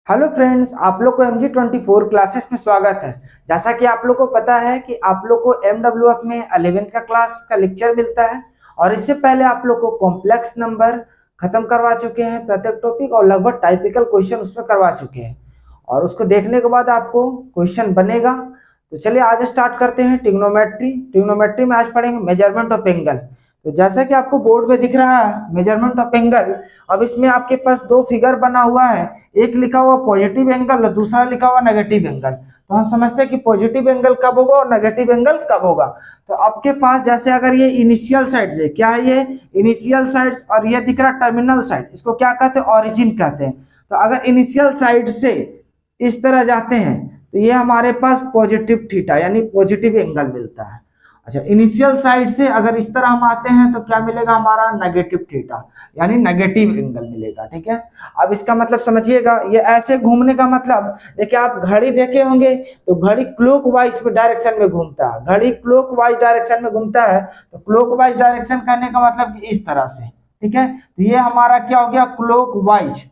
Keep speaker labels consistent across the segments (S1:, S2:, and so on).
S1: Hello friends, आप लोग को MG24 क्लासेस में स्वागत है। जैसा कि आप लोग को पता है कि आप लोग को MWF में 11th का क्लास का लेक्चर मिलता है और इससे पहले आप लोग को कॉम्प्लेक्स नंबर खत्म करवा चुके हैं, प्रत्येक टॉपिक और लगभग टाइपिकल क्वेश्चन उसमें करवा चुके हैं और उसको देखने के बाद आपको क्वेश्चन बनेगा। तो चलिए आज स्टार्ट करते हैं। ट्रिग्नोमेट्री में आज पढ़ेंगे मेजरमेंट ऑफ एंगल। तो जैसा कि आपको बोर्ड में दिख रहा है मेजरमेंट ऑफ एंगल, अब इसमें आपके पास दो फिगर बना हुआ है, एक लिखा हुआ पॉजिटिव एंगल और दूसरा लिखा हुआ नेगेटिव एंगल। तो हम समझते हैं कि पॉजिटिव एंगल कब होगा और नेगेटिव एंगल कब होगा। तो आपके पास जैसे अगर ये इनिशियल साइड से, क्या है ये इनिशियल साइड्स, और ये दिख रहा टर्मिनल साइड, इसको क्या कहते हैं ऑरिजिन कहते हैं। तो अगर इनिशियल साइड से इस तरह जाते हैं तो ये हमारे पास पॉजिटिव थीटा यानी पॉजिटिव एंगल मिलता है। अच्छा, इनिशियल साइड से अगर इस तरह हम आते हैं तो क्या मिलेगा हमारा नेगेटिव थीटा यानी नेगेटिव एंगल मिलेगा। ठीक है, अब इसका मतलब समझिएगा, ये ऐसे घूमने का मतलब देखिए, आप घड़ी देखे होंगे तो घड़ी क्लॉकवाइज डायरेक्शन में घूमता है, घड़ी क्लॉकवाइज डायरेक्शन में घूमता है। तो क्लॉकवाइज डायरेक्शन करने का मतलब कि इस तरह से। ठीक है, तो ये हमारा क्या हो गया क्लॉकवाइज।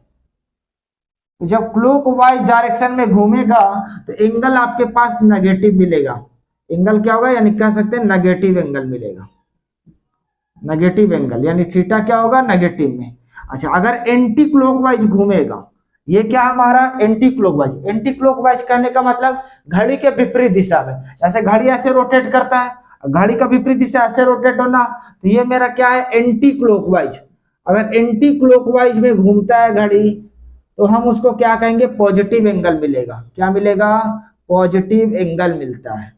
S1: जब क्लॉकवाइज डायरेक्शन में घूमेगा तो एंगल आपके पास नेगेटिव मिलेगा। एंगल क्या होगा यानी कह सकते हैं नेगेटिव एंगल मिलेगा, नेगेटिव एंगल यानी थीटा क्या होगा नेगेटिव में। अच्छा, अगर एंटी क्लॉकवाइज घूमेगा, ये क्या हमारा एंटी क्लॉकवाइज। एंटी क्लॉकवाइज करने का मतलब घड़ी के विपरीत दिशा में, जैसे घड़ी ऐसे रोटेट करता है, घड़ी का विपरीत दिशा ऐसे रोटेट होना, तो ये मेरा क्या है एंटी क्लॉकवाइज। अगर एंटी क्लॉकवाइज में घूमता है घड़ी तो हम उसको क्या कहेंगे पॉजिटिव एंगल मिलेगा। क्या मिलेगा पॉजिटिव एंगल मिलता है।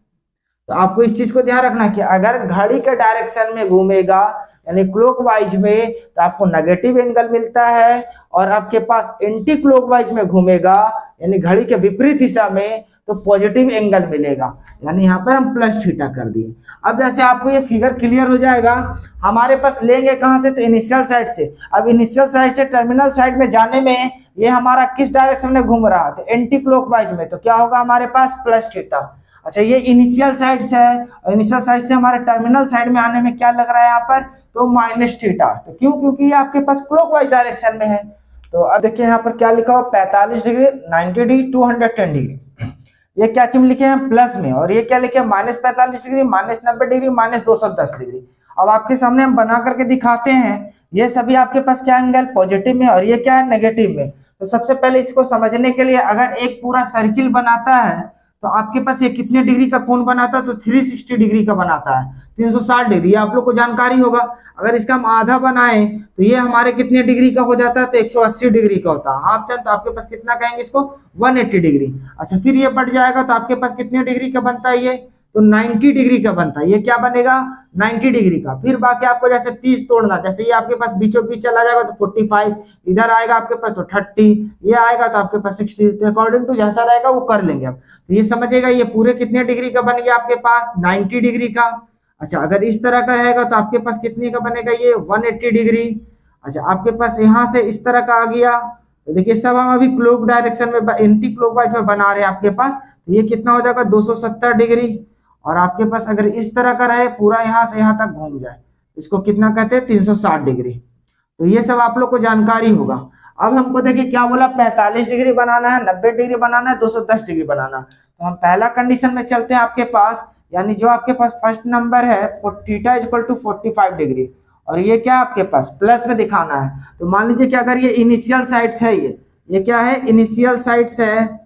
S1: तो आपको इस चीज को ध्यान रखना कि अगर घड़ी के डायरेक्शन में घूमेगा यानी क्लॉकवाइज में तो आपको नेगेटिव एंगल मिलता है, और आपके पास एंटी क्लॉकवाइज में घूमेगा यानी घड़ी के विपरीत दिशा में तो पॉजिटिव एंगल मिलेगा। यानी यहाँ पर हम प्लस थीटा कर दिए। अब जैसे आपको ये फिगर क्लियर हो जाएगा, हमारे पास लेंगे कहाँ से तो इनिशियल साइड से। अब इनिशियल साइड से टर्मिनल साइड में जाने में ये हमारा किस डायरेक्शन में घूम रहा है तो एंटी क्लॉकवाइज में, तो क्या होगा हमारे पास प्लस थीटा। अच्छा, ये इनिशियल साइड से है और इनिशियल साइड से हमारे टर्मिनल साइड में आने में क्या लग रहा है यहाँ पर तो माइनस थीटा। तो क्यों, क्योंकि ये आपके पास क्लॉकवाइज डायरेक्शन में है। तो अब देखिए यहाँ पर क्या लिखा हुआ 45 डिग्री, 90 डिग्री, 210 डिग्री। ये क्या चीज लिखे हैं प्लस में, और ये क्या लिखे हैं -45 डिग्री, -90 डिग्री, -210 डिग्री। अब आपके सामने हम बना करके दिखाते हैं, ये सभी आपके पास क्या एंगल पॉजिटिव में और ये क्या है नेगेटिव में। तो सबसे पहले इसको समझने के लिए अगर एक पूरा सर्किल बनाता है तो आपके पास ये कितने डिग्री का कोण बनाता है तो 360 डिग्री का बनाता है, 360 डिग्री, आप लोग को जानकारी होगा। अगर इसका हम आधा बनाएं तो ये हमारे कितने डिग्री का हो जाता है तो 180 डिग्री का होता है। हाफ टर्न तो आपके पास कितना कहेंगे इसको 180 डिग्री। अच्छा, फिर ये बढ़ जाएगा तो आपके पास कितने डिग्री का बनता है ये तो 90 डिग्री का बनता है। ये क्या बनेगा 90 डिग्री का। फिर बाकी आपको जैसे 30 तोड़ना, जैसे ये आपके पास बीचों बीच चला जाएगा तो 45, इधर आएगा आपके पास तो 30, ये आएगा तो आपके पास 60। तो अकॉर्डिंग टू जैसा रहेगा वो कर लेंगे आप। तो ये समझिएगा ये पूरे कितने डिग्री का बन गया आपके पास 90 डिग्री का। अच्छा, अगर इस तरह का रहेगा तो आपके पास कितने का बनेगा ये 180 डिग्री। अच्छा, आपके पास यहाँ से इस तरह का आ गया तो देखिए सब हम अभी क्लॉक डायरेक्शन में एंटी क्लॉकवाइज में बना रहे हैं आपके पास, तो ये कितना हो जाएगा 270 डिग्री। और आपके पास अगर इस तरह का रहे पूरा यहाँ से यहाँ तक घूम जाए, इसको कितना कहते हैं 360 डिग्री। तो ये सब आप लोग को जानकारी होगा। अब हमको देखिए क्या बोला 45 डिग्री बनाना है, 90 डिग्री बनाना है, 210 डिग्री बनाना। तो हम पहला कंडीशन में चलते हैं आपके पास, यानी जो आपके पास फर्स्ट नंबर है थीटा इक्वल टू 45 डिग्री, और ये क्या आपके पास प्लस में दिखाना है। तो मान लीजिए कि अगर ये इनिशियल साइड्स है, ये क्या है इनिशियल साइड्स है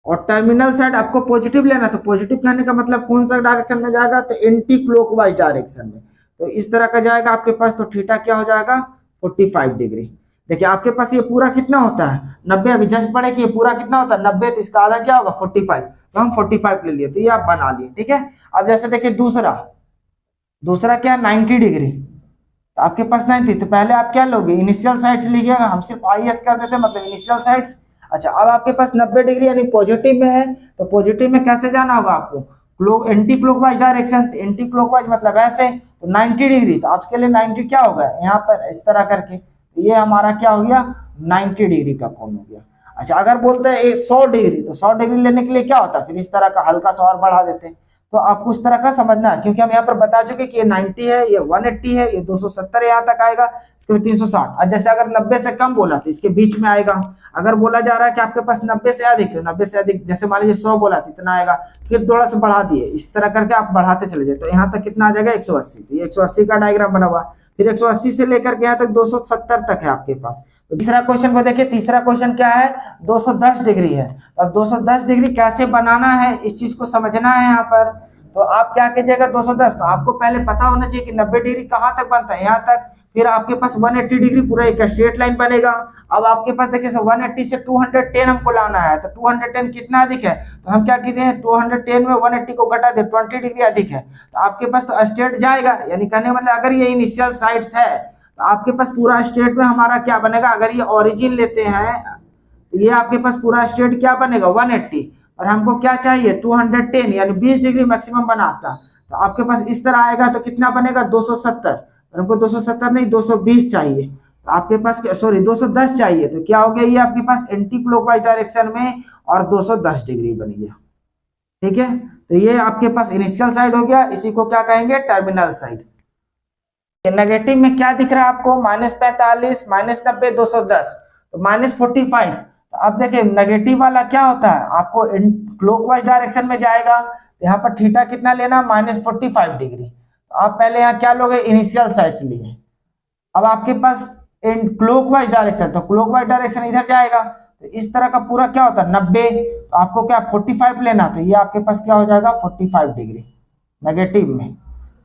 S1: और टर्मिनल साइड आपको पॉजिटिव लेना, तो पॉजिटिव कहने का मतलब कौन सा डायरेक्शन में जाएगा तो एंटी क्लॉकवाइज डायरेक्शन में। तो इस तरह का जाएगा आपके पास, तो थीटा क्या हो जाएगा 45 डिग्री। देखिए आपके पास ये पूरा कितना होता है 90, अभी जस्ट पढ़े कि ये पूरा कितना होता है 90, तो इसका आधा क्या होगा 45, तो हम 45 ले लिए, तो ये आप बना लिए। ठीक है, अब जैसे देखिए दूसरा क्या 90 डिग्री, तो आपके पास 90, तो पहले आप क्या लोगे इनिशियल साइड से लीजिएगा, हम सिर्फ IS कर देते मतलब इनिशियल साइड्स। अच्छा, अब आपके पास 90 डिग्री यानी पॉजिटिव में है, तो पॉजिटिव में कैसे जाना होगा आपको anti clockwise direction. Anti clockwise मतलब ऐसे, तो 90 डिग्री, तो आपके लिए 90 क्या होगा यहाँ पर इस तरह करके, तो ये हमारा क्या हो गया 90 डिग्री का कोण हो गया। अच्छा, अगर बोलते हैं 100 डिग्री, तो 100 डिग्री लेने के लिए क्या होता है फिर इस तरह का हल्का सा और बढ़ा देते हैं, तो आपको उस तरह का समझना है, क्योंकि हम यहाँ पर बता चुके कि ये 90 है, ये 180 है, ये 270 यहाँ तक आएगा, इसके बाद 360। और जैसे अगर 90 से कम बोला तो इसके बीच में आएगा। अगर बोला जा रहा है कि आपके पास 90 से अधिक, तो 90 से अधिक जैसे मान लीजिए 100 बोला तो इतना आएगा, फिर थोड़ा सा बढ़ा दिए, इस तरह करके आप बढ़ाते चले जाए। तो यहाँ तक कितना आ जाएगा 180। तो ये 180 का डायग्राम बना हुआ, फिर 180 से लेकर के यहाँ तक 270 तक है आपके पास। तो तीसरा क्वेश्चन को देखिए, तीसरा क्वेश्चन क्या है, 210 डिग्री है। अब 210 डिग्री कैसे बनाना है इस चीज को समझना है यहाँ पर। तो आप क्या कीजिएगा 210, तो आपको पहले पता होना चाहिए कि 90 डिग्री कहाँ तक बनता है, यहाँ तक। फिर आपके पास 180 डिग्री पूरा एक स्ट्रेट लाइन बनेगा। अब आपके पास देखिए 180 से 210 हमको लाना है, तो 210 कितना अधिक है, तो हम क्या कहते हैं 210 में 180 को घटा दे, 20 डिग्री अधिक है, तो आपके पास तो स्ट्रेट जाएगा। यानी कहने मतलब अगर ये इनिशियल साइड्स है तो आपके पास पूरा स्ट्रेट में हमारा क्या बनेगा, अगर ये ओरिजिन लेते हैं तो ये आपके पास पूरा स्ट्रेट क्या बनेगा 180, और हमको क्या चाहिए 210 यानी 20 डिग्री मैक्सिमम बनाता, तो आपके पास इस तरह आएगा। तो कितना बनेगा 270, और हमको 270 नहीं 220 चाहिए, तो आपके पास सॉरी 210 चाहिए। तो क्या हो गया, ये आपके पास एंटी क्लॉकवाइज डायरेक्शन में और 210 डिग्री बन गया। ठीक है, तो ये आपके पास इनिशियल साइड हो गया, इसी को क्या कहेंगे टर्मिनल साइड। नेगेटिव में क्या दिख रहा है आपको, -45, -90, 210, तो -45। तो अब देखिए नेगेटिव वाला क्या होता है, आपको क्लॉकवाइज डायरेक्शन में जाएगा, तो यहाँ पर थीटा कितना लेना -45 डिग्री। तो आप पहले यहाँ क्या लोगे इनिशियल साइड से लिए। अब आपके पास क्लॉकवाइज डायरेक्शन, तो क्लॉकवाइज डायरेक्शन इधर जाएगा, तो इस तरह का पूरा क्या होता है 90, तो आपको क्या 45 लेना, तो ये आपके पास क्या हो जाएगा 45 डिग्री नेगेटिव में।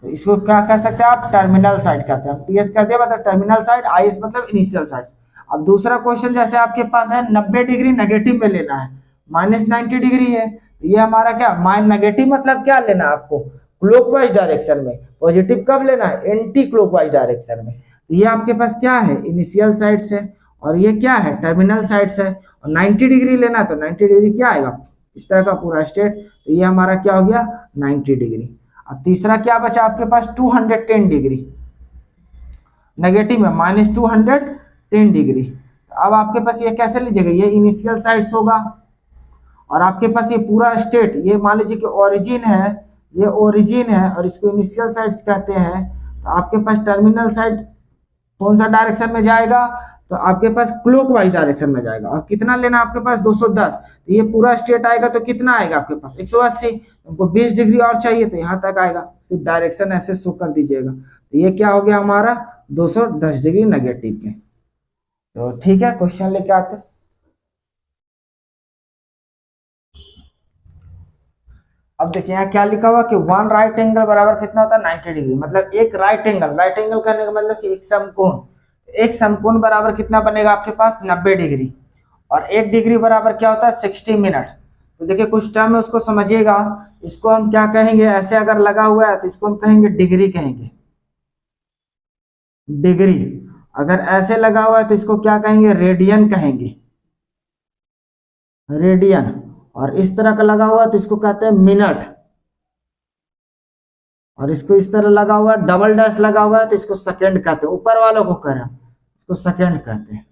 S1: तो इसको क्या कह सकते हैं आप टर्मिनल साइड कहते हैं। टीएस कर दिया मतलब टर्मिनल साइड, आईएस मतलब इनिशियल साइड। अब दूसरा क्वेश्चन जैसे आपके पास है 90 डिग्री नेगेटिव में लेना है, -90 डिग्री है, तो ये हमारा क्या नेगेटिव मतलब क्या लेना है आपको क्लॉकवाइज डायरेक्शन में, पॉजिटिव कब लेना है एंटी क्लॉकवाइज डायरेक्शन में। तो ये आपके पास क्या है इनिशियल साइड से, और ये क्या है टर्मिनल साइड से, और 90 डिग्री लेना, तो 90 डिग्री क्या आएगा इस तरह का पूरा स्ट्रेट, तो ये हमारा क्या हो गया 90 डिग्री। अब तीसरा क्या बचा आपके पास 210 डिग्री नेगेटिव में, -210 डिग्री। अब आपके पास ये कैसे लीजिएगा, ये इनिशियल साइड्स होगा, और आपके पास ये पूरा स्टेट, ये मान लीजिए कि ओरिजिन है, ये ओरिजिन है और इसको इनिशियल साइड्स कहते हैं। तो आपके पास टर्मिनल साइड कौन सा डायरेक्शन में जाएगा, तो आपके पास क्लॉकवाइज डायरेक्शन में जाएगा। और कितना लेना आपके पास 210, तो ये पूरा स्ट्रेट आएगा तो कितना आएगा आपके पास 180, हमको 20 डिग्री और चाहिए, तो यहाँ तक आएगा, सिर्फ डायरेक्शन ऐसे शो कर दीजिएगा। तो ये क्या हो गया हमारा 210 डिग्री नेगेटिव में। तो ठीक है, क्वेश्चन लेके आते। अब देखिए यहाँ क्या लिखा हुआ कि 1 राइट एंगल बराबर कितना होता है 90 डिग्री, मतलब एक राइट एंगल करने का मतलब कि एक समकोण, एक समकोण बराबर कितना बनेगा आपके पास 90 डिग्री, और 1 डिग्री बराबर क्या होता है 60 मिनट। तो देखिए कुछ टर्म है उसको समझिएगा, इसको हम क्या कहेंगे, ऐसे अगर लगा हुआ है तो इसको हम कहेंगे डिग्री कहेंगे, डिग्री। अगर ऐसे लगा हुआ है तो इसको क्या कहेंगे रेडियन कहेंगे, रेडियन। और इस तरह का लगा हुआ है तो इसको कहते हैं मिनट, और इसको इस तरह लगा हुआ है डबल डैश लगा हुआ है तो इसको सेकंड कहते हैं, ऊपर वालों को करें इसको सेकंड कहते हैं।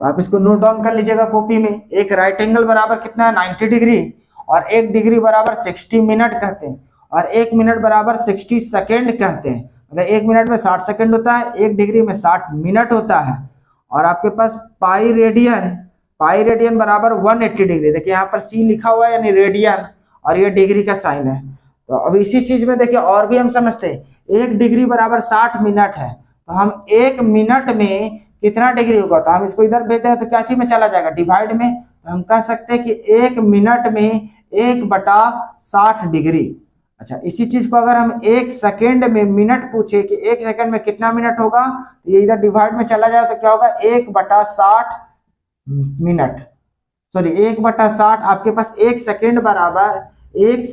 S1: तो आप इसको नोट डाउन कर लीजिएगा कॉपी में। एक राइट एंगल बराबर कितना है 90 डिग्री, और 1 डिग्री बराबर 60 मिनट कहते हैं, और 1 मिनट बराबर 60 सेकेंड कहते हैं। मतलब 1 मिनट में 60 सेकेंड होता है, 1 डिग्री में 60 मिनट होता है। और आपके पास पाई रेडियन बराबर 180 डिग्री। देखिए यहाँ पर सी लिखा हुआ है यानी रेडियन, और ये डिग्री का साइन है। तो अब इसी चीज में देखिए और भी हम समझते हैं, 1 डिग्री बराबर 60 मिनट है, तो हम 1 मिनट में कितना डिग्री होगा, तो हम इसको इधर भेजते हैं तो क्या चीज में चला जाएगा डिवाइड में। तो हम कह सकते हैं कि 1 मिनट में 1/60 डिग्री। अच्छा, इसी चीज को अगर हम 1 सेकेंड में मिनट पूछे कि 1 सेकेंड में कितना मिनट होगा, तो ये इधर डिवाइड में चला जाए तो क्या होगा 1/60 मिनट, सॉरी 1/60। आपके पास 1 सेकेंड बराबर ये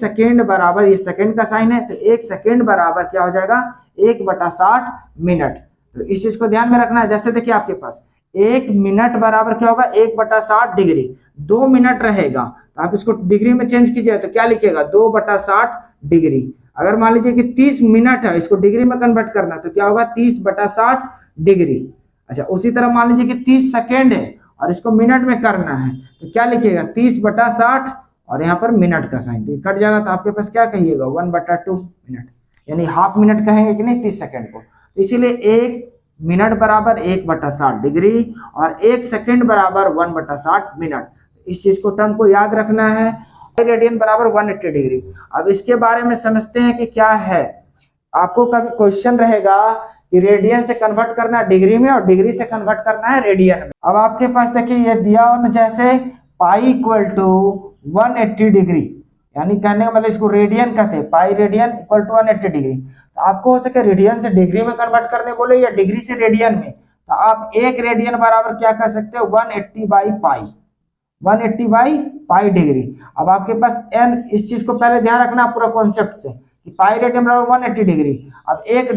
S1: सेकेंड का साइन है, तो 1 सेकेंड बराबर क्या हो जाएगा 1/60 मिनट। तो इस चीज को ध्यान में रखना है। जैसे देखिए आपके पास 1 मिनट बराबर क्या होगा 1/60 डिग्री, 2 मिनट रहेगा तो आप इसको डिग्री में चेंज कीजिए तो क्या लिखिएगा 2/60 डिग्री। अगर मान लीजिए कि 30 मिनट है, इसको डिग्री में कन्वर्ट करना तो क्या होगा 30/60 डिग्री। अच्छा, उसी तरह मान लीजिए कि 30 सेकेंड है और इसको मिनट में करना है तो क्या लिखिएगा 30/60 और यहाँ पर मिनट का साइन, तो ये कट जाएगा, तो आपके पास क्या कहिएगा 1/2 मिनट, यानी हाफ मिनट कहेंगे कि नहीं 30 सेकंड को। तो इसीलिए 1 मिनट बराबर 1/60 डिग्री और 1 सेकंड बराबर 1/60 मिनट। इस चीज को टर्म को याद रखना है। रेडियन बराबर 180 डिग्री। अब इसके बारे में समझते हैं कि क्या है। आपको कभी क्वेश्चन रहेगा कि रेडियन से कन्वर्ट करना है डिग्री में और डिग्री से कन्वर्ट करना है रेडियन में। अब आपके पास देखिए ये दिया हो जैसे पाई इक्वल टू 180 डिग्री, यानी कहने का मतलब इसको रेडियन कहते हैं, pi radian equal to 180 degree. तो आपको हो सके रेडियन से डिग्री में कन्वर्ट करने बोले या डिग्री से रेडियन में, तो आप एक रेडियन बराबर क्या कर सकते हो 180 बाई पाई डिग्री। अब आपके पास n, इस चीज को पहले ध्यान रखना पूरा कॉन्सेप्ट से कि पाई रेडियन बराबर 180 डिग्री। अब एक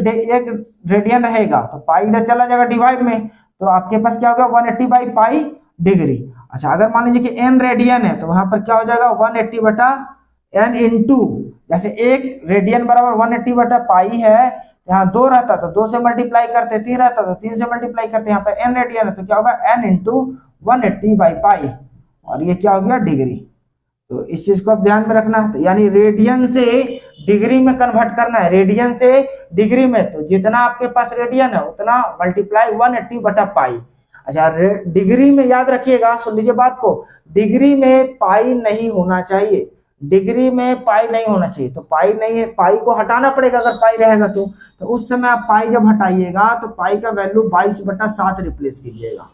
S1: रेडियन रहेगा तो पाई इधर चला जाएगा डिवाइड में, तो आपके पास क्या होगा 180 बाई पाई डिग्री। अच्छा, अगर मान लीजिए कि n रेडियन है तो वहां पर क्या हो जाएगा 180 बटा n इंटू, जैसे एक रेडियन बराबर 180 बटा पाई है, यहाँ 2 रहता तो 2 से मल्टीप्लाई करते, 3 रहता तो 3 से मल्टीप्लाई करते, यहाँ पे n रेडियन है तो क्या होगा n इंटू 180 बाई पाई, और ये क्या हो गया डिग्री। तो इस चीज को आप ध्यान में रखना है। तो यानी रेडियन से डिग्री में कन्वर्ट करना है, रेडियन से डिग्री में, तो जितना आपके पास रेडियन है उतना मल्टीप्लाई 180 बटा पाई। अच्छा, डिग्री में याद रखिएगा, सुन लीजिए बात को, डिग्री में पाई नहीं होना चाहिए, डिग्री में पाई नहीं होना चाहिए। तो पाई नहीं है, पाई को हटाना पड़ेगा अगर पाई रहेगा तो उस समय आप पाई जब हटाइएगा तो पाई का वैल्यू 22/7 रिप्लेस कीजिएगा।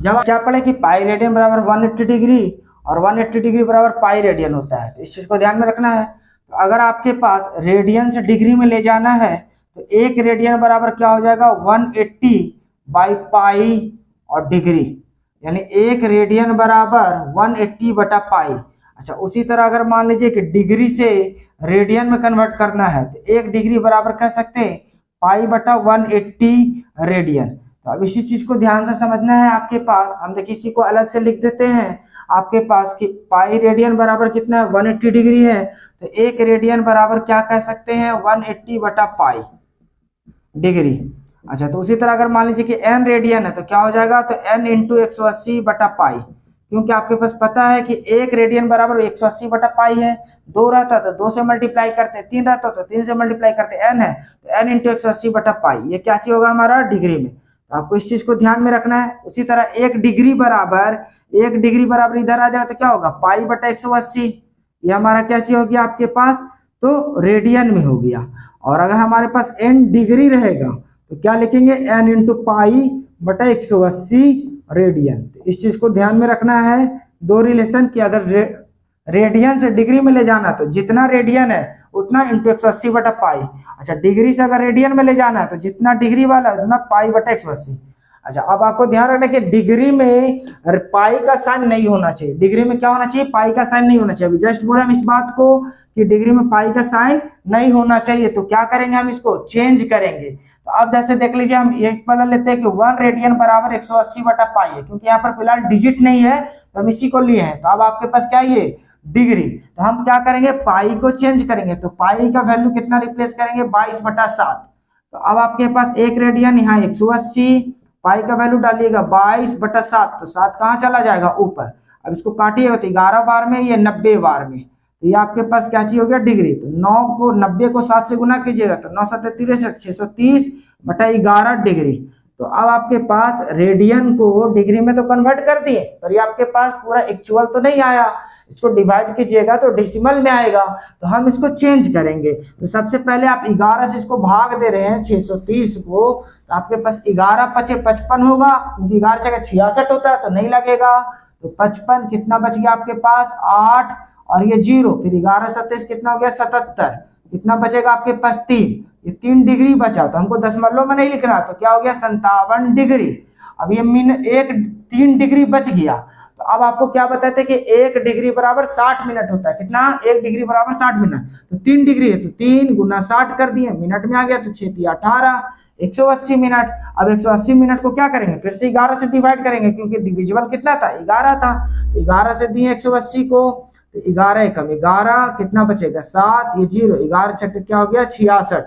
S1: जब आप क्या पढ़े कि पाई रेडियन बराबर 180 डिग्री और 180 डिग्री बराबर पाई रेडियन होता है, तो इस चीज को ध्यान में रखना है। तो अगर आपके पास रेडियन से डिग्री में ले जाना है तो एक रेडियन बराबर क्या हो जाएगा 180 बाई पाई और डिग्री, यानी एक रेडियन बराबर 180 बटा पाई। अच्छा, उसी तरह अगर मान लीजिए कि डिग्री से रेडियन में कन्वर्ट करना है तो एक डिग्री बराबर कह सकते हैं पाई बटा 180 रेडियन। तो अब इसी चीज को ध्यान से समझना है। आपके पास हम देखिए इसी को अलग से लिख देते हैं, आपके पास कि पाई रेडियन बराबर कितना है 180 डिग्री है, तो एक रेडियन बराबर क्या कह सकते हैं 180 बटा पाई डिग्री। अच्छा, तो उसी तरह अगर मान लीजिए कि n रेडियन है तो क्या हो जाएगा, तो n इंटू 180 बटा पाई, क्योंकि आपके पास पता है कि एक रेडियन बराबर 180 बटा पाई है, 2 रहता तो 2 से मल्टीप्लाई करते, 3 रहता तो 3 से मल्टीप्लाई करते, n है तो n इंटू 180 बटा पाई, ये क्या चीज होगा हमारा डिग्री में। तो आपको इस चीज को ध्यान में रखना है। उसी तरह एक डिग्री बराबर इधर आ जाए तो क्या होगा पाई बटा 180, ये हमारा क्या चीज हो गया आपके पास, तो रेडियन में हो गया। और अगर हमारे पास n डिग्री रहेगा तो क्या लिखेंगे n इंटू पाई बटा 180 रेडियन। तो इस चीज को ध्यान में रखना है, दो रिलेशन की, अगर रेडियन से डिग्री में ले जाना तो जितना रेडियन है उतना इंटू 180 बटा पाई। अच्छा, डिग्री से अगर रेडियन में ले जाना है तो जितना डिग्री वाला उतना पाई बटा 180। अच्छा, अब आपको ध्यान रखना कि डिग्री में पाई का साइन नहीं होना चाहिए, डिग्री में क्या होना चाहिए पाई का साइन नहीं होना चाहिए। अभी जस्ट बोला हम इस बात को कि डिग्री में पाई का साइन नहीं होना चाहिए, तो क्या करेंगे हम इसको चेंज करेंगे। तो अब जैसे देख लीजिए हम एक पहले लेते हैं कि 1 रेडियन बराबर 180 बटा पाई है, क्योंकि यहाँ पर फिलहाल डिजिट नहीं है तो हम इसी को लिए हैं। तो अब आपके पास क्या है ये डिग्री, तो हम क्या करेंगे पाई को चेंज करेंगे, तो पाई का वैल्यू कितना रिप्लेस करेंगे 22/7। तो अब आपके पास एक रेडियन यहाँ 180, पाई का वैल्यू डालिएगा 22/7, तो 7 कहाँ चला जाएगा ऊपर। अब इसको काटिएगा तो 11 बार में, ये 90 बार में, तो ये आपके पास क्या चीज हो गया डिग्री। तो 90 को 7 से गुना कीजिएगा तो 9 7 63, 630 बटा 11 डिग्री। तो अब आपके पास रेडियन को डिग्री में तो कन्वर्ट कर दिए, पर ये आपके पास पूरा एक्चुअल तो नहीं आया, इसको डिवाइड कीजिएगा तो डेसिमल में आएगा, तो हम इसको चेंज करेंगे। तो सबसे पहले आप 11 से इसको भाग दे रहे हैं 630 को, तो आपके पास 11 × 5 = 55 होगा, क्योंकि 11 जगह 66 होता है तो नहीं लगेगा। तो 55 कितना बच गया आपके पास 8 और ये 0, फिर 11 × 27 कितना हो गया 77, कितना बचेगा आपके पास 3, ये 3 डिग्री बचा, तो हमको दशमलव में नहीं लिखना, तो क्या हो गया 57 डिग्री। अब ये 3 डिग्री बच गया। तो अब आपको क्या बताते हैं कि 1 डिग्री बराबर 60 मिनट होता है, कितना 1 डिग्री बराबर 60 मिनट, तो 3 डिग्री है तो 3 × 60 कर दिए, मिनट में आ गया, तो 6 × 18 180 मिनट। अब 180 मिनट को क्या करेंगे फिर से 11 से डिवाइड करेंगे, क्योंकि डिविजिबल कितना था 11 था, तो 11 से दिए 180 को, तो 11 × 11 कितना बचेगा 7, ये 0, 11 × 6 क्या हो गया 66,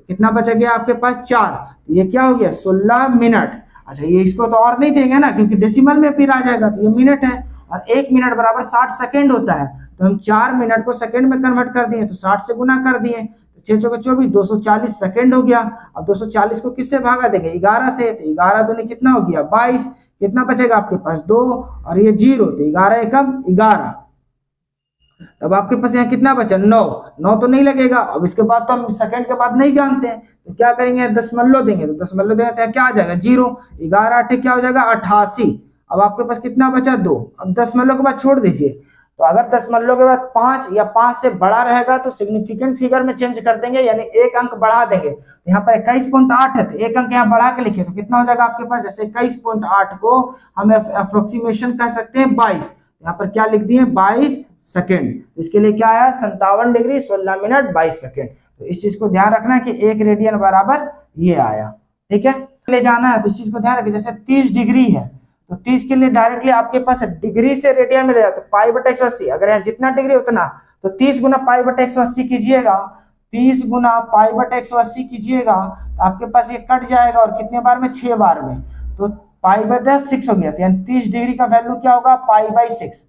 S1: कितना बचा गया आपके पास 4, तो ये क्या हो गया 16 मिनट। अच्छा, ये इसको तो और नहीं देंगे ना, क्योंकि डेसिमल में फिर आ जाएगा, तो ये मिनट है। और 1 मिनट बराबर 60 सेकेंड होता है। तो हम 4 मिनट को सेकेंड में कन्वर्ट कर दिए, तो 60 से गुना कर दिए, तो 6 चौके 24, 240 सेकेंड हो गया। अब 240 को किससे भागा देंगे? 11 से, तो 11 दूनी कितना हो गया? 22। कितना बचेगा आपके पास? 2 और ये 0, तो 11 एकम 11। तब आपके पास यहाँ कितना बचा? 9। 9 तो नहीं लगेगा। अब इसके बाद तो हम सेकंड के बाद नहीं जानते हैं, तो क्या करेंगे? दशमलव देंगे, तो दशमलव देंगे तो क्या आ जाएगा? 0। 11 8 क्या हो जाएगा? 88। अब आपके पास कितना बचा? 2। अब दशमलव के बाद छोड़ दीजिए, तो अगर दशमलव के बाद 5 या 5 से बड़ा रहेगा तो सिग्निफिकेंट फिगर में चेंज कर देंगे, यानी एक अंक बढ़ा देंगे। तो यहाँ पर 21.8 है, तो एक अंक यहाँ बढ़ा के लिखिए, तो कितना हो जाएगा आपके पास? जैसे 21.8 को हम अप्रोक्सीमेशन कह सकते हैं 22, यहाँ पर क्या लिख दिए? 22 सेकेंड। इसके लिए क्या आया? 57 डिग्री 16 मिनट 22 सेकेंड। तो इस चीज को ध्यान रखना कि 1 रेडियन बराबर ये आया। ठीक है, ले जाना है तो इस चीज को ध्यान रखिए। जैसे 30 डिग्री है, तो 30 के लिए डायरेक्टली आपके पास डिग्री से रेडियन मिलेगा, तो पाई बटे 180। अगर यहाँ जितना डिग्री उतना, तो 30 गुना पाई बटे 180 कीजिएगा, 30 गुना पाई बटे 180 कीजिएगा, तो आपके पास ये कट जाएगा, और कितने बार में? 6 बार में, तो पाई बटे 6 हो गया। तो यानी 30 डिग्री का वैल्यू क्या होगा? Pi by 6।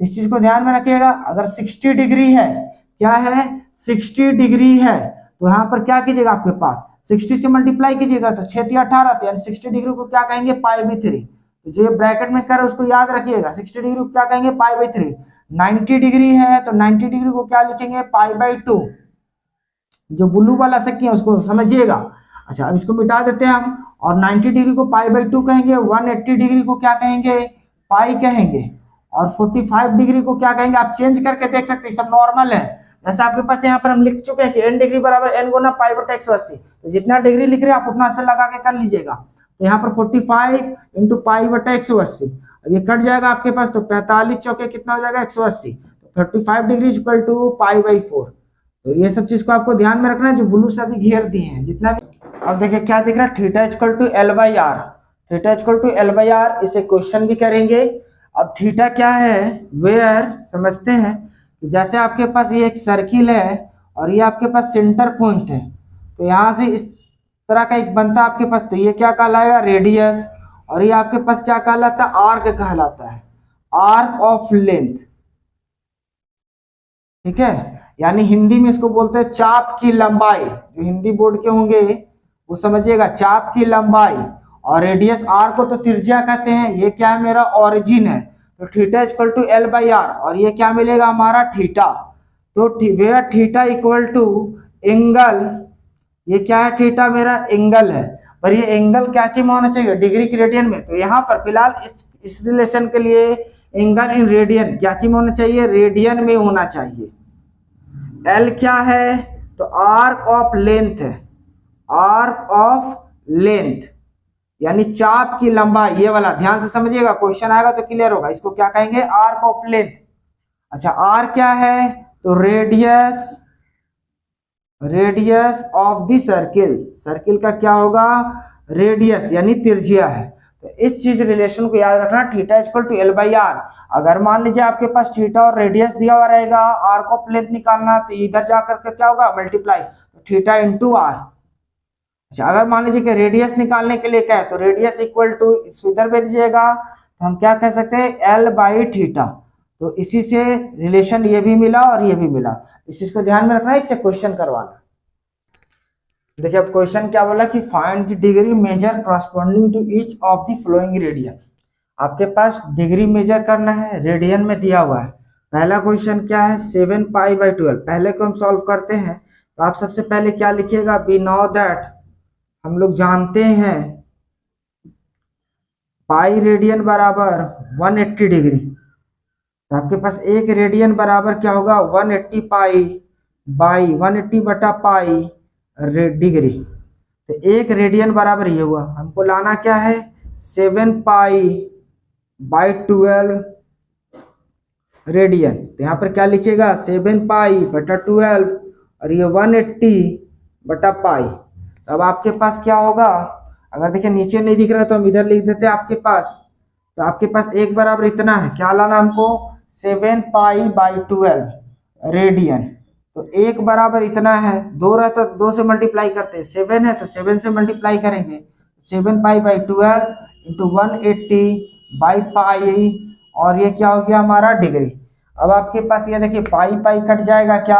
S1: इस चीज को ध्यान में रखिएगा। अगर 60 डिग्री है, क्या है? 60 डिग्री है, तो यहाँ पर क्या कीजिएगा? आपके पास 60 से मल्टीप्लाई कीजिएगा, तो 6 × 18, तो यानी 60 डिग्री को क्या कहेंगे? Pi by 3। तो जो ब्रैकेट में कर उसको याद रखिएगा, 60 डिग्री को क्या कहेंगे? Pi by 3। 90 डिग्री है, तो 90 डिग्री को क्या लिखेंगे? Pi by 2। जो ब्लू वाला सेक्शन है उसको समझिएगा। अच्छा, अब इसको मिटा देते हैं हम, और 90 डिग्री को पाई बाई 2 कहेंगे, 180 डिग्री को क्या कहेंगे? पाई कहेंगे, और 45 डिग्री को क्या कहेंगे? आप चेंज करके देख सकते हैं, सब नॉर्मल है। जैसे आपके पास यहाँ पर हम लिख चुके हैं कि n डिग्री बराबर n गुना पाई बटे 180, तो जितना डिग्री लिख रहे हैं आप उतना से लगा के कर लीजिएगा। तो यहाँ पर 45 इंटू पाई बटे 180, अब ये कट जाएगा आपके पास, तो 45 चौके कितना हो जाएगा? 180। तो 35 degree equal to pi by 4। तो ये सब चीज को आपको ध्यान में रखना है, जो ब्लू से भी घेर दिए हैं जितना भी। अब देखिए क्या दिख रहा है? Theta equal to L by R. Theta equal to L by R, इसे क्वेश्चन भी करेंगे। अब थीटा क्या है? वेयर समझते हैं कि जैसे आपके पास ये एक सर्किल है और ये आपके पास सेंटर पॉइंट है, तो यहाँ से इस तरह का एक बनता है आपके पास, तो ये क्या कहलाएगा? रेडियस। और ये आपके पास क्या कहलाता है? आर्क कहलाता है, आर्क ऑफ लेंथ। ठीक है, यानी हिंदी में इसको बोलते हैं चाप की लंबाई। जो हिंदी बोर्ड के होंगे वो समझिएगा, चाप की लंबाई। और रेडियस आर को तो त्रिज्या कहते हैं। ये क्या है? मेरा ओरिजिन है, तो theta equal to L by R, और ये क्या मिलेगा हमारा? थीटा। तो where theta equal to angle, ये क्या है? थीटा मेरा एंगल है, पर ये एंगल क्या चीज में होना चाहिए? डिग्री की रेडियन में। तो यहाँ पर फिलहाल इस रिलेशन के लिए एंगल इन रेडियन क्या चीज में होना चाहिए? रेडियन में होना चाहिए। एल क्या है? तो आर्क ऑफ लेंथ है, आर्क ऑफ लेंथ यानी चाप की लंबाई। ये वाला ध्यान से समझिएगा, क्वेश्चन आएगा तो क्लियर होगा। इसको क्या कहेंगे? Arc of length. अच्छा, आर क्या है? तो radius, radius of the circle. Circle का क्या होगा? रेडियस यानी त्रिज्या है। तो इस चीज रिलेशन को याद रखना, theta equal to L by R. अगर मान लीजिए आपके पास थीटा और रेडियस दिया हुआ रहेगा, आर्क ऑफ लेंथ निकालना, तो इधर जाकर के क्या होगा? मल्टीप्लाई, तो थीटा इंटू आर। अच्छा, अगर मान लीजिए कि रेडियस निकालने के लिए क्या है, तो रेडियस इक्वल टू इधर भेज दीजिएगा, तो हम क्या कह सकते हैं? L by theta. तो इसी से रिलेशन ये भी मिला और ये भी मिला। इस चीज को ध्यान में रखना है, इससे क्वेश्चन करवाना। देखिए अब क्वेश्चन क्या बोला कि find the degree measure corresponding to each of the following radian. आपके पास डिग्री मेजर करना है, रेडियन में दिया हुआ है। पहला क्वेश्चन क्या है? 7 पाई बाई 12। पहले को हम सॉल्व करते हैं, तो आप सबसे पहले क्या लिखिएगा? वी नो दैट, हम लोग जानते हैं पाई रेडियन बराबर 180 डिग्री। तो आपके पास एक रेडियन बराबर क्या होगा? 180 पाई बाई 180 बटा पाई डिग्री। तो एक रेडियन बराबर ये हुआ। हमको लाना क्या है? 7 पाई बाई 12 रेडियन। तो यहाँ पर क्या लिखिएगा? 7 पाई बटा 12 और ये 180 बटा पाई। अब आपके पास क्या होगा? अगर देखिए नीचे नहीं दिख रहा तो हम इधर लिख देते हैं आपके पास। तो आपके पास एक बराबर इतना है, क्या लाना हमको? 7 पाई बाई 12 रेडियन। तो एक बराबर इतना है, 2 रहता तो 2 से मल्टीप्लाई करते हैं, 7 है तो 7 से मल्टीप्लाई करेंगे। 7 pi by 12 into 180 by pi और ये क्या हो गया हमारा डिग्री। अब आपके पास ये देखिए पाई पाई कट जाएगा क्या,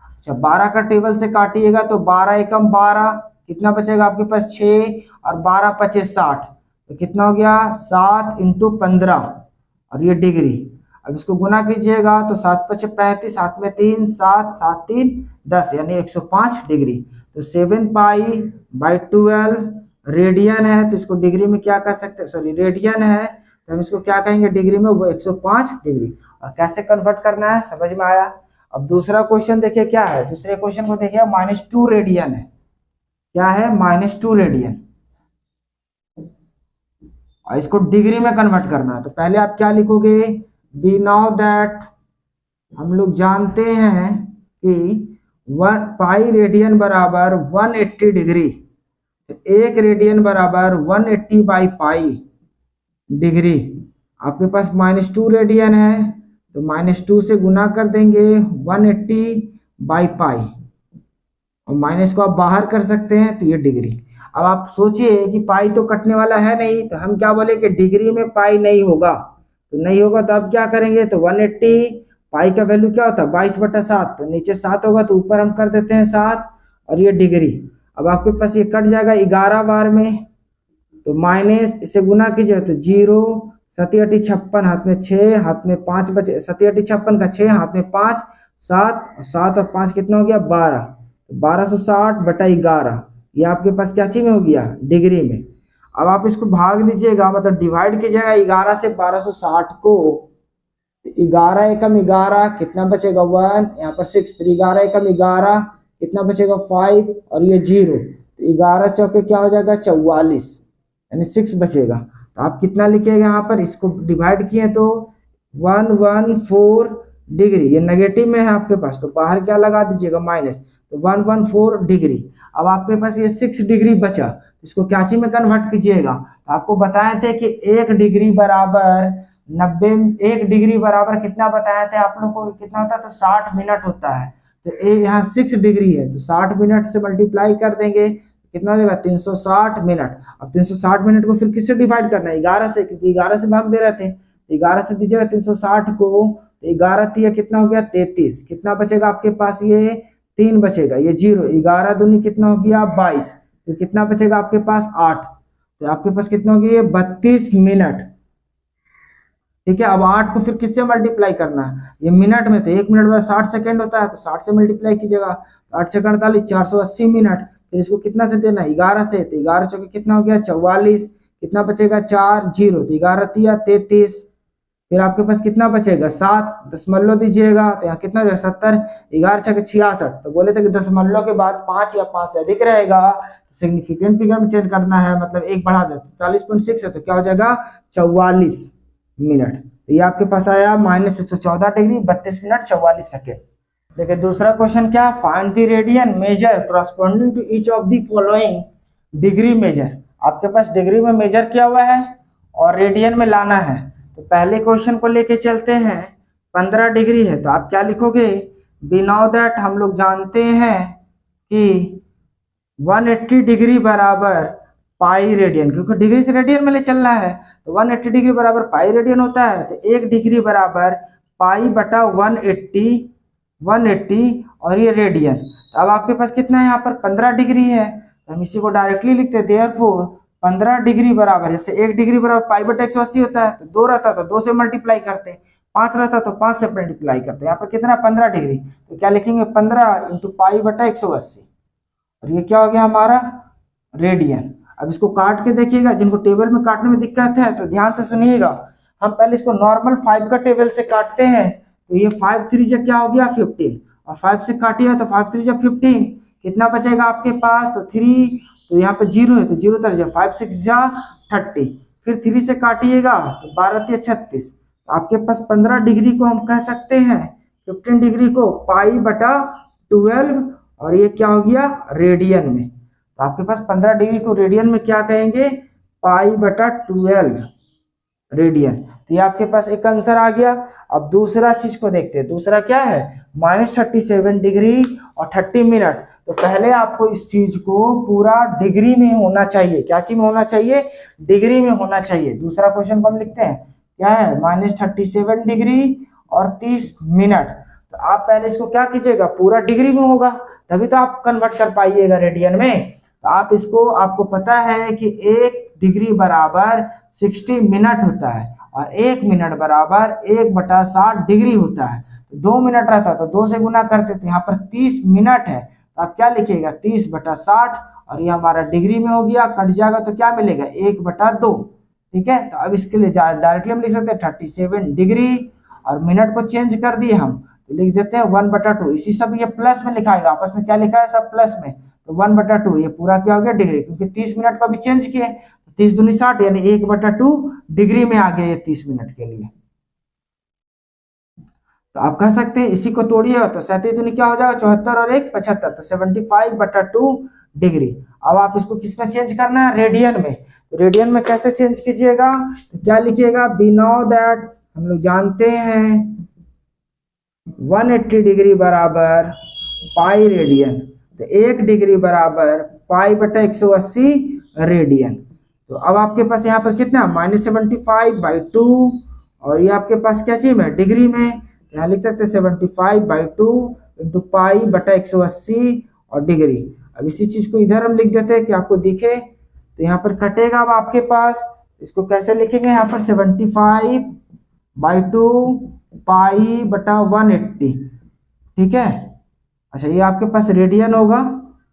S1: अच्छा 12 का टेबल से काटिएगा तो 12 एकम 12, कितना बचेगा आपके पास 6 और 12 पचे 60, तो कितना हो गया 7 इंटू 15 और ये डिग्री। अब इसको गुना कीजिएगा तो 7 पचे 35, 7 में 3 7, 7 3 10 यानी 105 डिग्री। तो 7 पाई बाई 12 रेडियन है, तो इसको डिग्री में क्या कर सकते हैं, सॉरी रेडियन है तो हम इसको क्या कहेंगे डिग्री में, वो 105 डिग्री। और कैसे कन्वर्ट करना है समझ में आया। अब दूसरा क्वेश्चन देखिए क्या है, दूसरे क्वेश्चन को देखिए -2 रेडियन है, क्या है -2 रेडियन, और इसको डिग्री में कन्वर्ट करना है। तो पहले आप क्या लिखोगे, वी नाउ दैट, हम लोग जानते हैं कि 1 पाई रेडियन बराबर 180 डिग्री, एक रेडियन बराबर 180 बाई पाई डिग्री। आपके पास -2 रेडियन है तो -2 से गुना कर देंगे 180 बाई पाई, और माइनस को आप बाहर कर सकते हैं तो ये डिग्री। अब आप सोचिए कि पाई तो कटने वाला है नहीं, तो हम क्या बोले कि डिग्री में पाई नहीं होगा, तो नहीं होगा तो आप क्या करेंगे, तो 180 पाई का वैल्यू क्या होता है 22/7, तो नीचे 7 होगा तो ऊपर हम कर देते हैं 7 और ये डिग्री। अब आपके पास ये कट जाएगा 11 बार में, तो माइनस इसे गुना कीजिए तो 0 7 8 56, हाथ में 6 हाथ में 5 बचे, 7 8 56 का 6 हाथ में 5 7 और 5 कितना हो गया 12, तो 1260/11 ये आपके पास क्या चीज में हो गया डिग्री में। अब आप इसको भाग दीजिएगा मतलब डिवाइड कीजिएगा 11 से 1260 को, 11 एकम 11 कितना बचेगा 1, यहाँ पर 6, फिर 11 एकम 11 कितना बचेगा 5 और ये 0, तो 11 चौके क्या हो जाएगा 44 यानी 6 बचेगा। तो आप कितना लिखिएगा यहाँ पर, इसको डिवाइड किए तो 114 डिग्री, ये नेगेटिव में है आपके पास तो बाहर क्या लगा दीजिएगा माइनस, तो 114 डिग्री। अब आपके पास ये 6 डिग्री बचा, इसको क्या चीज में कन्वर्ट कीजिएगा, तो आपको बताए थे कि 1 डिग्री बराबर 90, 1 डिग्री बराबर कितना बताए थे आप लोग को, कितना होता है तो 60 मिनट होता है। तो यहाँ 6 डिग्री है तो 60 मिनट से मल्टीप्लाई कर देंगे कितना हो जाएगा 360 मिनट। अब 360 मिनट को फिर किससे डिवाइड करना है 11 से, क्योंकि 11 से भाग दे रहे थे, तो 11 से दीजिएगा 360 को, तो 11 3 कितना हो गया 33, कितना बचेगा आपके पास ये 3 बचेगा, ये 0, 11 दूनी कितना हो गया 22, तो कितना बचेगा आपके पास 8, तो आपके पास कितना हो गया 32 मिनट। ठीक है, अब 8 को फिर किससे मल्टीप्लाई करना है, ये मिनट में, तो 1 मिनट में 60 सेकंड होता है तो 60 से मल्टीप्लाई कीजिएगा, 8 से 48 480 मिनट। फिर इसको कितना से देना 11 से, तो 11 चौके कितना हो गया 44, कितना बचेगा 4 0, तो 11 3 33, फिर आपके पास कितना बचेगा 7, दशमलव दीजिएगा तो यहाँ कितना हो जाएगा 70, 11 छके 66, तो बोले थे कि दशमलव के बाद 5 या 5 से अधिक रहेगा तो सिग्निफिकेंट फिगर में चेंज करना है, मतलब 1 बढ़ा दे 43.6 है तो क्या हो जाएगा 44 मिनट। तो ये आपके पास आया -114 डिग्री 32 मिनट 44 सेकेंड। देखिए दूसरा क्वेश्चन क्या, find the radian measure corresponding to each of the following degree measure. आपके पास डिग्री में मेजर किया हुआ है और रेडियन में लाना है। तो पहले क्वेश्चन को लेके चलते हैं, 15 डिग्री है तो आप क्या लिखोगे, वी नो दैट, हम लोग जानते हैं कि 180 डिग्री बराबर पाई रेडियन, क्योंकि डिग्री से रेडियन में ले चलना है तो 180 डिग्री बराबर पाई रेडियन होता है, तो 1 डिग्री बराबर पाई बटा 180 और ये रेडियन। तो अब आपके पास कितना है यहाँ पर 15 डिग्री है, तो हम इसी को डायरेक्टली लिखते हैं, देयरफॉर 15 डिग्री बराबर, जैसे 1 डिग्री बराबर पाई बटा 180 होता है, तो 2 रहता तो 2 से मल्टीप्लाई करते, 5 रहता तो 5 से मल्टीप्लाई करते, यहाँ पर कितना 15 डिग्री, तो क्या लिखेंगे 15 इंटू पाई बटा 180 और ये क्या हो गया हमारा रेडियन। अब इसको काट के देखिएगा, जिनको टेबल में काटने में दिक्कत है तो ध्यान से सुनिएगा, हम पहले इसको नॉर्मल 5 का टेबल से काटते हैं, तो ये 5 3 जा क्या हो गया 15, और 5 से काटिए तो 5 3 जा 15, कितना बचेगा आपके पास, तो 3, तो यहाँ पे 0 है तो 0 उतर जाए, 5 6 जा 30, फिर 3 से काटिएगा तो 12 3 36, तो आपके पास 15 डिग्री को हम कह सकते हैं 15 डिग्री को पाई बटा 12 और ये क्या हो गया रेडियन में। तो आपके पास 15 डिग्री को रेडियन में क्या कहेंगे पाई बटा 12 रेडियन। तो ये आपके पास एक आंसर आ गया। अब दूसरा चीज को देखते हैं, दूसरा क्या है -37 डिग्री और 30 मिनट। तो पहले आपको इस चीज को पूरा डिग्री में होना चाहिए, क्या चीज में होना चाहिए डिग्री में होना चाहिए। दूसरा क्वेश्चन को हम लिखते हैं क्या है -37 डिग्री और 30 मिनट। तो आप पहले इसको क्या कीजिएगा, पूरा डिग्री में होगा तभी तो आप कन्वर्ट कर पाइएगा रेडियन में। तो आप इसको, आपको पता है कि 1 डिग्री बराबर 60 मिनट होता है और 1 मिनट बराबर 1/60 डिग्री होता है। तो 2 मिनट रहता तो 2 से गुना करते थे, यहाँ पर 30 मिनट है तो आप क्या लिखिएगा 30/60 और ये हमारा डिग्री में हो गया, कट जाएगा तो क्या मिलेगा 1/2। ठीक है, तो अब इसके लिए डायरेक्टली हम लिख सकते हैं 37 डिग्री और मिनट को चेंज कर दिए हम तो लिख देते हैं 1/2। इसी सब ये प्लस में लिखाएगा, आपस में क्या लिखा है सब प्लस में, तो 1/2 ये पूरा क्या हो गया डिग्री, क्योंकि 30 मिनट को भी चेंज किए 30 दूनी 60 यानी 1/2 डिग्री में आ गया ये 30 मिनट के लिए। तो आप कह सकते हैं इसी को तोड़िएगा तो 37 दूनी क्या हो जाएगा 74 और 1 75, तो 75/2 डिग्री। अब आप इसको किस में चेंज करना है, रेडियन में। तो रेडियन में कैसे चेंज कीजिएगा, तो क्या लिखिएगा, वी नो दैट, हम लोग जानते हैं 180 डिग्री बराबर पाई रेडियन, तो 1 डिग्री बराबर पाई/180 रेडियन। तो अब आपके पास यहाँ पर कितना -75/2 और ये आपके पास क्या चीज में डिग्री में, यहाँ लिख सकते हैं 75/2 इंटू पाई/180 और डिग्री। अब इसी चीज को इधर हम लिख देते हैं कि आपको दिखे, तो यहाँ पर कटेगा। अब आपके पास इसको कैसे लिखेंगे, यहाँ पर 75/2 पाई/180। ठीक है, अच्छा ये आपके पास रेडियन होगा,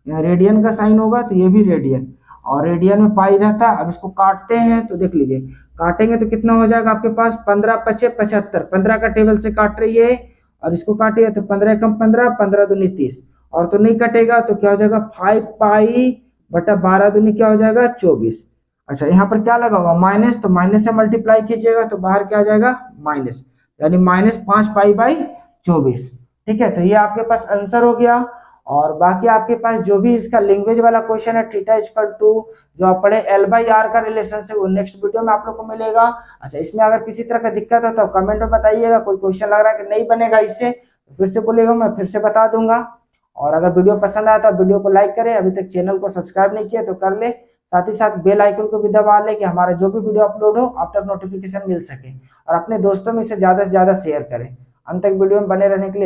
S1: यहाँ रेडियन का साइन होगा तो ये भी रेडियन और रेडियन में पाई रहता है। अब इसको काटते हैं तो देख लीजिए, काटेंगे तो कितना हो जाएगा आपके पास 15×5 = 75, 15 का टेबल से काट रही है और इसको काटिए तो 15 कम 15, 15 दूनी 30 और तो नहीं कटेगा तो क्या हो जाएगा 5 पाई/12 दूनी क्या हो जाएगा 24। अच्छा यहाँ पर क्या लगा हुआ माइनस, तो माइनस से मल्टीप्लाई कीजिएगा तो बाहर क्या आ जाएगा माइनस, यानी -5 पाई/24। ठीक है, तो ये आपके पास आंसर हो गया। और बाकी आपके पास जो भी इसका लैंग्वेज वाला क्वेश्चन है θ जो आप पढ़े L/R का रिलेशन से, वो नेक्स्ट वीडियो में आप लोग को मिलेगा। अच्छा इसमें अगर किसी तरह का दिक्कत हो तो कमेंट में बताइएगा, कोई क्वेश्चन लग रहा है कि नहीं बनेगा इससे तो फिर से बोलिएगा, मैं फिर से बता दूंगा। और अगर वीडियो पसंद आया तो वीडियो को लाइक करें, अभी तक चैनल को सब्सक्राइब नहीं किया तो कर ले, साथ ही साथ बेल आइकन को भी दबा ले कि हमारा जो भी वीडियो अपलोड हो आप तक नोटिफिकेशन मिल सके, और अपने दोस्तों में इसे ज्यादा से ज्यादा शेयर करें। अंत तक वीडियो में बने रहने के लिए